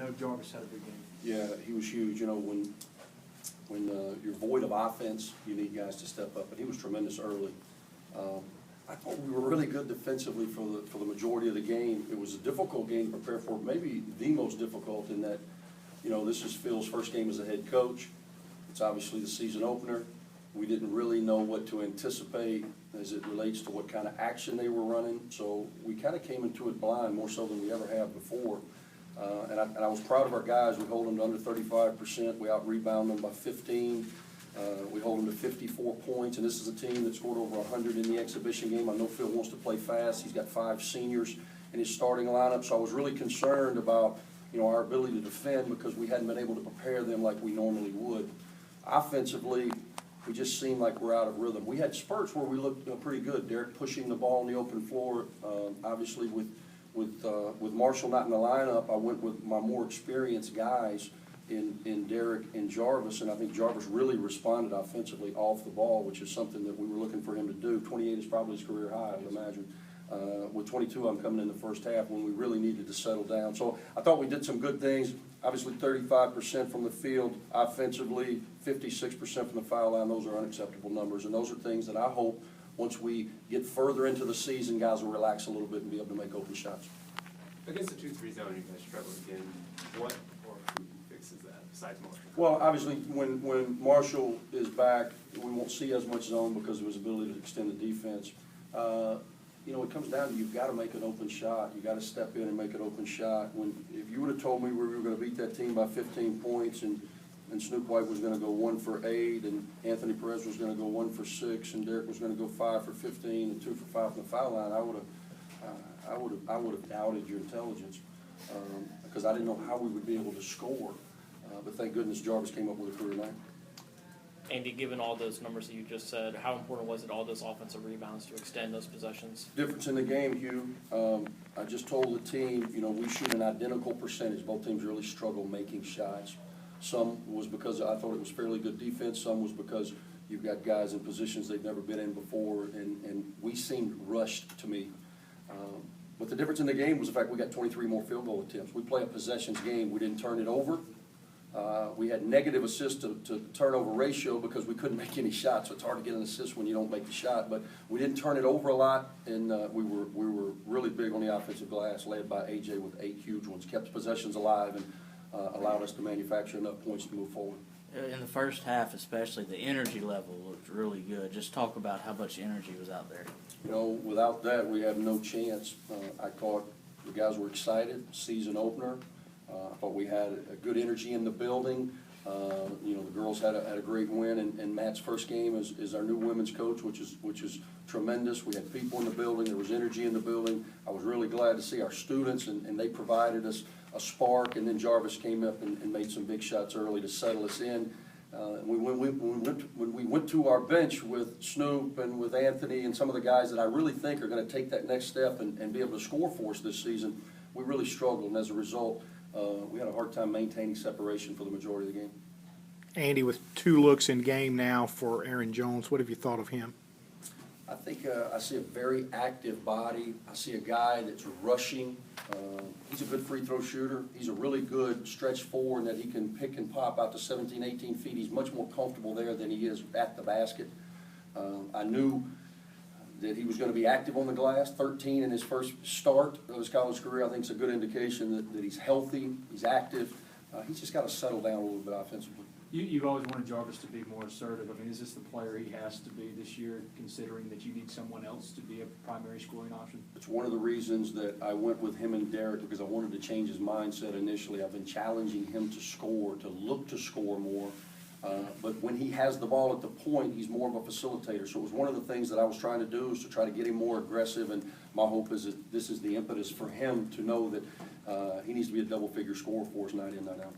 know Jarvis had a big game. Yeah, he was huge. You know, when you're void of offense, you need guys to step up, and he was tremendous early. I thought we were really good defensively for the majority of the game. It was a difficult game to prepare for, maybe the most difficult in that, you know, this is Phil's first game as a head coach. It's obviously the season opener. We didn't really know what to anticipate as it relates to what kind of action they were running. So we kind of came into it blind, more so than we ever have before. And I was proud of our guys. We hold them to under 35%. We out-rebound them by 15. We hold them to 54 points. And this is a team that scored over 100 in the exhibition game. I know Phil wants to play fast. He's got 5 seniors in his starting lineup. So I was really concerned about, you know, our ability to defend because we hadn't been able to prepare them like we normally would. Offensively, we just seemed like we're out of rhythm. We had spurts where we looked pretty good. Derek pushing the ball on the open floor. Obviously, with Marshall not in the lineup, I went with my more experienced guys in Derek and Jarvis, and I think Jarvis really responded offensively off the ball, which is something that we were looking for him to do. 28 is probably his career high, I would imagine. With 22, I'm coming in the first half when we really needed to settle down. So I thought we did some good things. Obviously, 35% from the field offensively, 56% from the foul line. Those are unacceptable numbers, and those are things that I hope once we get further into the season, guys will relax a little bit and be able to make open shots. Against the 2-3 zone, you guys struggle again. What or who fixes that besides Marshall? Well, obviously, when Marshall is back, we won't see as much zone because of his ability to extend the defense. You know, it comes down to you've got to make an open shot. You've got to step in and make an open shot. If you would have told me we were going to beat that team by 15 points and Snoop White was going to go 1 for 8 and Anthony Perez was going to go 1 for 6 and Derek was going to go 5 for 15 and 2 for 5 from the foul line, I would have doubted your intelligence because I didn't know how we would be able to score. But thank goodness Jarvis came up with a career night. Andy, given all those numbers that you just said, how important was it, all those offensive rebounds, to extend those possessions? Difference in the game, Hugh. I just told the team, you know, we shoot an identical percentage. Both teams really struggle making shots. Some was because I thought it was fairly good defense. Some was because you've got guys in positions they've never been in before, and we seemed rushed to me. But the difference in the game was the fact we got 23 more field goal attempts. We play a possessions game. We didn't turn it over. We had negative assist to turnover ratio because we couldn't make any shots. So it's hard to get an assist when you don't make the shot. But we didn't turn it over a lot, and we were really big on the offensive glass, led by AJ with 8 huge ones. Kept possessions alive and allowed us to manufacture enough points to move forward. In the first half especially, the energy level looked really good. Just talk about how much energy was out there. You know, without that, we have no chance. I thought the guys were excited, season opener. I thought we had a good energy in the building. You know, the girls had a great win, and Matt's first game is our new women's coach, which is tremendous. We had people in the building. There was energy in the building. I was really glad to see our students, and they provided us a spark. And then Jarvis came up and made some big shots early to settle us in. When we went to our bench with Snoop and with Anthony and some of the guys that I really think are going to take that next step and be able to score for us this season, we really struggled, and as a result, we had a hard time maintaining separation for the majority of the game. Andy, with 2 looks in game now for Aaron Jones, what have you thought of him? I think I see a very active body. I see a guy that's rushing. He's a good free throw shooter. He's a really good stretch forward that he can pick and pop out to 17, 18 feet. He's much more comfortable there than he is at the basket. I knew that he was going to be active on the glass, 13 in his first start of his college career. I think it's a good indication that he's healthy, he's active. He's just got to settle down a little bit offensively. You've always wanted Jarvis to be more assertive. I mean, is this the player he has to be this year, considering that you need someone else to be a primary scoring option? It's one of the reasons that I went with him and Derek, because I wanted to change his mindset initially. I've been challenging him to score, to look to score more. But when he has the ball at the point, he's more of a facilitator. So it was one of the things that I was trying to do, is to try to get him more aggressive. And my hope is that this is the impetus for him to know that he needs to be a double-figure scorer for us night in, night out.